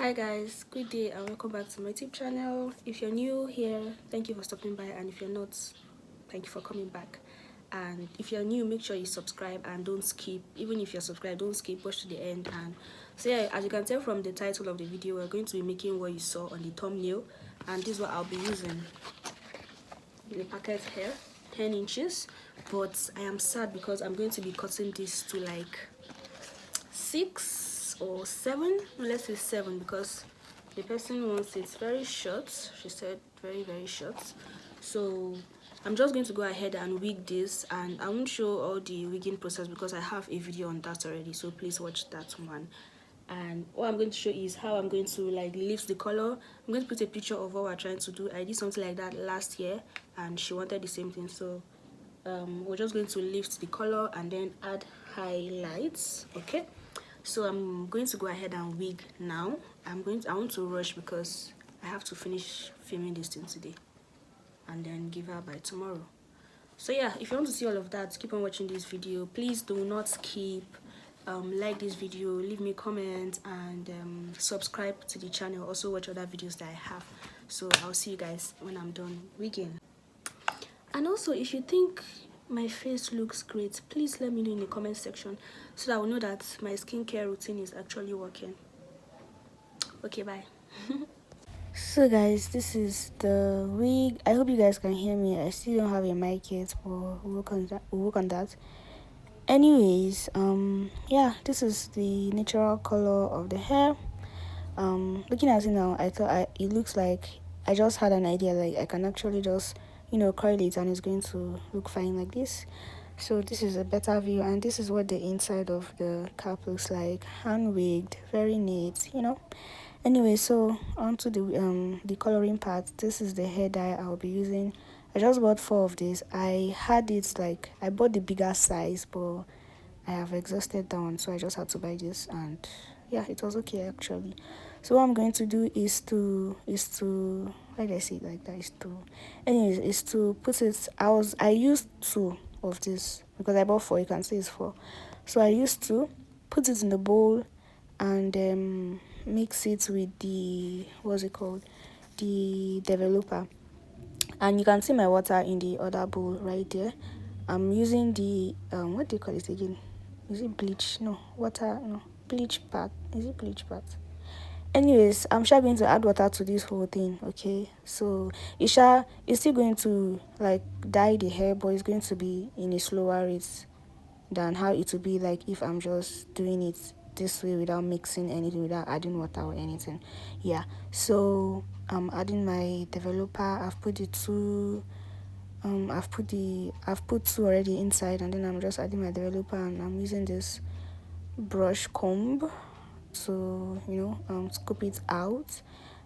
Hi guys, good day and welcome back to my YouTube channel. If you're new here, thank you for stopping by, and if you're not, thank you for coming back. And if you're new, make sure you subscribe and don't skip. Even if you're subscribed, don't skip, watch to the end. And so yeah, as you can tell from the title of the video, we're going to be making what you saw on the thumbnail, and this is what I'll be using. The packet here, 10 inches, but I am sad because I'm going to be cutting this to like 6 or 7. No, let's say 7 because the person wants it very short. She said very short. So I'm just going to go ahead and wig this, and I won't show all the wigging process because I have a video on that already, so please watch that one. And what I'm going to show is how I'm going to like lift the color. I'm going to put a picture of what we're trying to do. I did something like that last year and she wanted the same thing, so we're just going to lift the color and then add highlights. Okay, so I'm going to go ahead and wig now. I want to rush because I have to finish filming this thing today and then give her by tomorrow. So yeah, if you want to see all of that, keep on watching this video. Please do not skip. Like this video, leave me a comment, and subscribe to the channel. Also watch other videos that I have. So I'll see you guys when I'm done wigging. And also, if you think my face looks great, please let me know in the comment section so that I will know that my skincare routine is actually working. Okay, bye. So guys, this is the wig. I hope you guys can hear me. I still don't have a mic yet, but we'll work on that. Anyways, yeah, this is the natural color of the hair. Looking at it now, I thought it looks like I just had an idea, like I can actually just curl it and it's going to look fine like this. So this is a better view, and this is what the inside of the cap looks like, hand wigged, very neat. Anyway, so onto the coloring part. This is the hair dye I'll be using. I just bought 4 of these. I had it, like I bought the bigger size, but I have exhausted that one, so I just had to buy this, and yeah, it was okay actually. So what I'm going to do is to why did I say it like that, is to put it. I used 2 of this because I bought 4. You can see it's 4. So I used to put it in the bowl and mix it with the, what's it called, the developer. And you can see my water in the other bowl right there. I'm using the what do you call it again? Is it bleach? No, water. No, bleach part. Is it bleach part? Anyways, I'm sure going to add water to this whole thing. Okay, so it's still going to like dye the hair, but it's going to be in a slower rate than how it would be like if I'm just doing it this way without mixing anything, without adding water or anything. Yeah, so I'm adding my developer. I've put the 2 I've put 2 already inside, and then I'm just adding my developer, and I'm using this brush comb to scoop it out,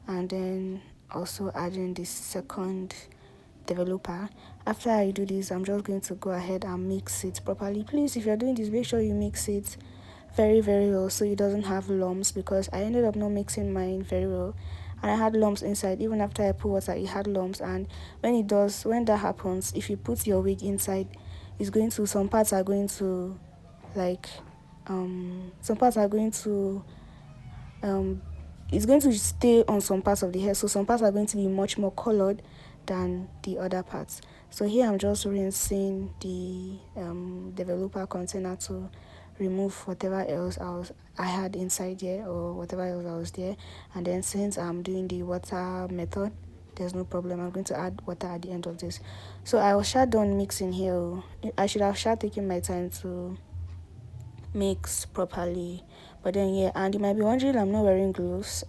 and then also adding the second developer. After I do this, I'm just going to go ahead and mix it properly. Please, if you're doing this, make sure you mix it very well so it doesn't have lumps, because I ended up not mixing mine very well and I had lumps inside. Even after I put water, it had lumps. And when that happens, if you put your wig inside, some parts are going to like some parts are going to it's going to stay on some parts of the hair, so some parts are going to be much more colored than the other parts. So here I'm just rinsing the developer container to remove whatever else I had inside here, or whatever else I was there. And then since I'm doing the water method, there's no problem. I'm going to add water at the end of this. So I was done mixing here. I should have taken my time to mix properly, but then yeah. And you might be wondering, I'm not wearing gloves.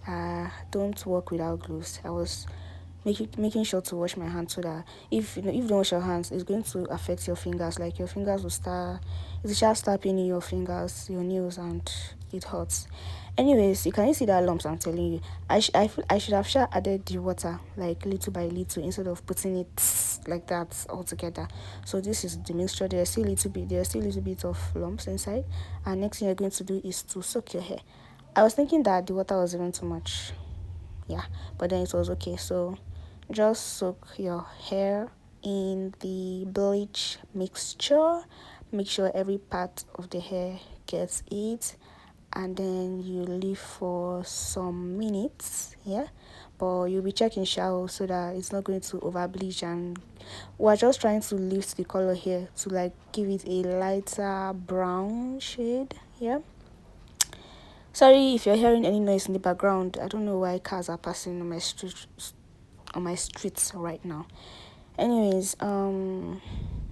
Don't work without gloves. I was making sure to wash my hands, so that if if you don't wash your hands, it's going to affect your fingers. Like your fingers will start paining your fingers, your nails, and it hurts. Anyways, you can see that lumps. I'm telling you, I should have added the water like little by little instead of putting it like that all together. So this is the mixture. There's still a little bit of lumps inside, and next thing you're going to do is to soak your hair. I was thinking that the water was even too much, yeah, but then it was okay. So just soak your hair in the bleach mixture. Make sure every part of the hair gets it. and then you leave for some minutes, yeah, but you'll be checking shower so that it's not going to over bleach. And we're just trying to lift the color here to like give it a lighter brown shade, yeah. Sorry if you're hearing any noise in the background. I don't know why cars are passing on my streets right now. Anyways,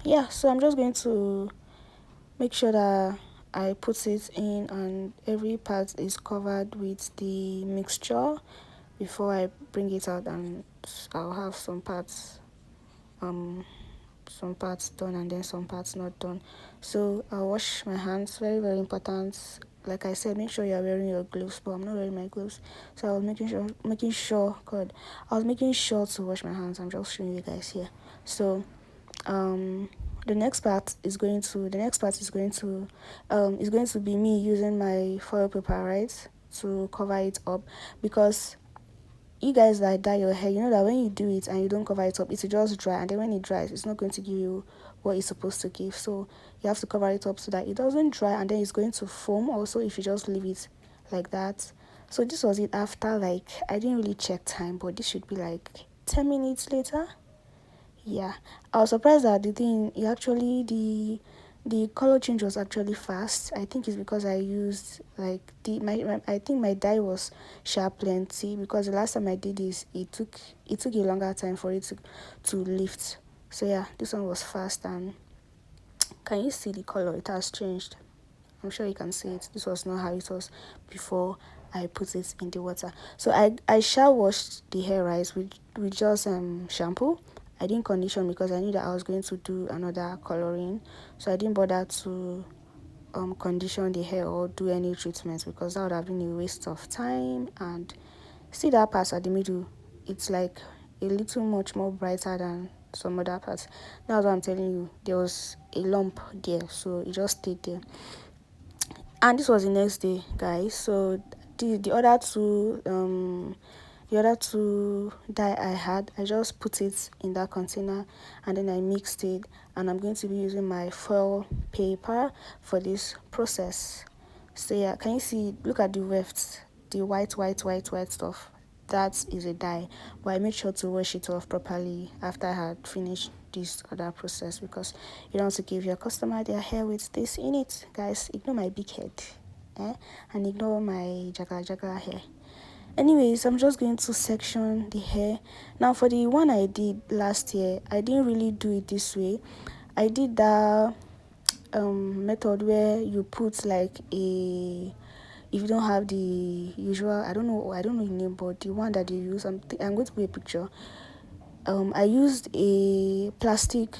yeah, so I'm just going to make sure that I put it in and every part is covered with the mixture before I bring it out, and I'll have um some parts done and then some parts not done. So I'll wash my hands, very very important. Like I said, make sure you're wearing your gloves, but I'm not wearing my gloves. So I was making sure to wash my hands. I'm just showing you guys here. So um the next part is going to be me using my foil paper, right, to cover it up, because you guys that dye your hair, you know that when you do it and you don't cover it up, it will just dry, and then when it dries, it's not going to give you what it's supposed to give. So you have to cover it up so that it doesn't dry, and then it's going to foam also if you just leave it like that. So this was it after, like, I didn't really check time, but this should be like 10 minutes later. Yeah, I was surprised that the color change was actually fast. I think it's because I used like my I think my dye was sharp plenty, because the last time I did this, it took a longer time for it to lift. So yeah, this one was fast. And can you see the color? It has changed. I'm sure you can see it. This was not how it was before I put it in the water. So I shall wash the hair, right, with just shampoo. I didn't condition because I knew that I was going to do another coloring. So I didn't bother to condition the hair or do any treatments, because that would have been a waste of time. And see that part at the middle, it's like a little much more brighter than some other parts. That's what I'm telling you. There was a lump there, so it just stayed there. And this was the next day, guys. So the other two dye I had, I just put it in that container and then I mixed it, and I'm going to be using my foil paper for this process. So yeah, can you see, look at the wefts, the white stuff, that is a dye. But I made sure to wash it off properly after I had finished this other process, because you don't want to give your customer their hair with this in it. Guys, ignore my big head, and ignore my jagala hair. Anyways, I'm just going to section the hair. Now for the one I did last year, I didn't really do it this way. I did that method where you put like a, if you don't have the usual, I don't know the name, but the one that you use, I'm going to put a picture. I used a plastic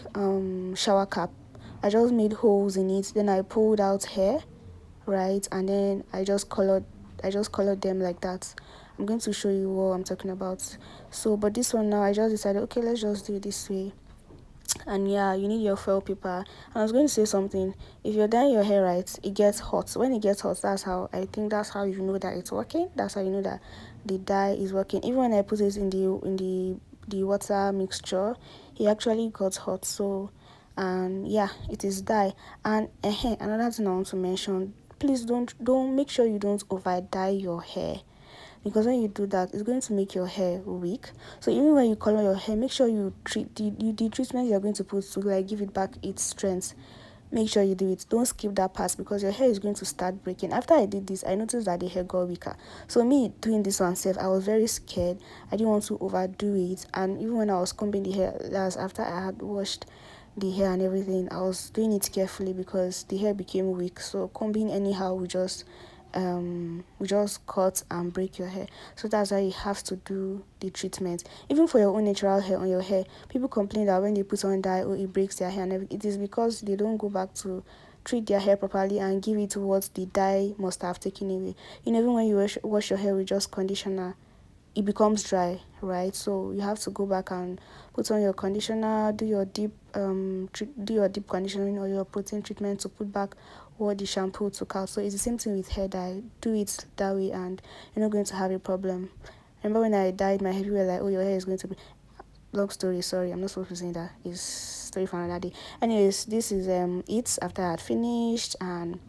shower cap. I just made holes in it, then I pulled out hair, right, and then I just colored them like that. I'm going to show you what I'm talking about. So but this one now, I just decided, okay, let's just do it this way. And yeah, you need your foil paper. And I was going to say something. If you're dyeing your hair, right, it gets hot. When it gets hot, that's how you know that it's working. That's how you know that the dye is working. Even when I put it in the water mixture, it actually got hot. So and yeah, it is dye. And another thing I want to mention, please don't make sure you don't over dye your hair, because when you do that, it's going to make your hair weak. So even when you color your hair, make sure you treat the treatment you're going to put to like give it back its strength. Make sure you do it. Don't skip that part, because your hair is going to start breaking. After I did this, I noticed that the hair got weaker. So me doing this one self, I was very scared. I didn't want to overdo it. And even when I was combing the hair, that's after I had washed the hair and everything, I was doing it carefully because the hair became weak. So combing anyhow we just cut and break your hair. So that's why you have to do the treatment. Even for your own natural hair on your hair, people complain that when they put on dye, oh, it breaks their hair and everything. It is because they don't go back to treat their hair properly and give it what the dye must have taken away. Even when you wash your hair with just conditioner, it becomes dry, right? So you have to go back and put on your conditioner, do your deep conditioning or your protein treatment to put back what the shampoo took out. So it's the same thing with hair dye. Do it that way and you're not going to have a problem. Remember when I dyed my hair, people were like, oh, your hair is going to be, long story, sorry, I'm not supposed to say that, it's story for another day. Anyways, this is it after I had finished, and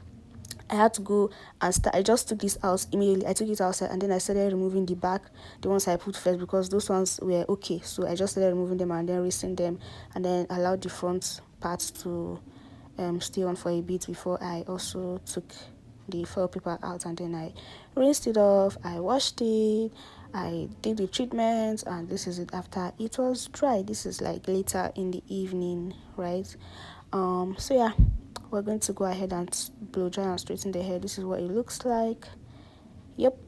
I had to go and start. I just took this out immediately. I took it outside and then I started removing the back, the ones I put first, because those ones were okay. So I just started removing them and then rinsing them, and then allowed the front parts to stay on for a bit before I also took the foil paper out, and then I rinsed it off. I washed it. I did the treatment, and this is it after it was dry. This is like later in the evening, right? So yeah, we're going to go ahead and blow dry and straighten the hair. This is what it looks like. Yep,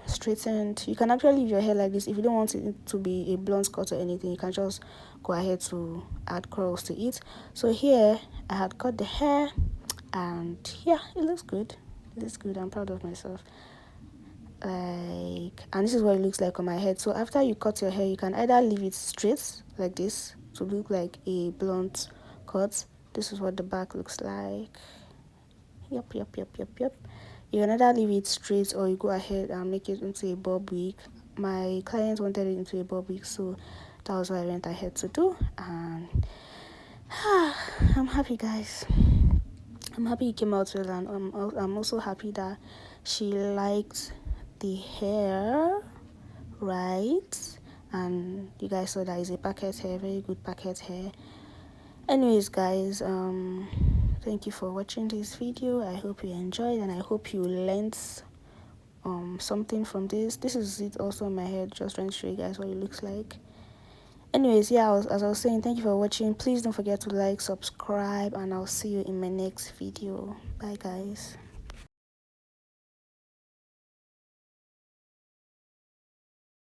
straightened. You can actually leave your hair like this if you don't want it to be a blunt cut or anything. You can just go ahead to add curls to it. So here I had cut the hair, and yeah, it looks good. It looks good. I'm proud of myself. Like, and this is what it looks like on my head. So after you cut your hair, you can either leave it straight like this to look like a blunt cut. This is what the back looks like. Yep. You can either leave it straight or you go ahead and make it into a bob wig. My client wanted it into a bob wig, so that was what I went ahead to do. And I'm happy, guys. I'm happy it came out well, and I'm also happy that she liked the hair, right? And you guys saw that it's a packet hair, very good packet hair. Anyways, guys, thank you for watching this video. I hope you enjoyed, and I hope you learned something from this. This is it also in my head, just trying to show you guys what it looks like. Anyways, yeah, as I was saying, thank you for watching. Please don't forget to like, subscribe, and I'll see you in my next video. Bye, guys.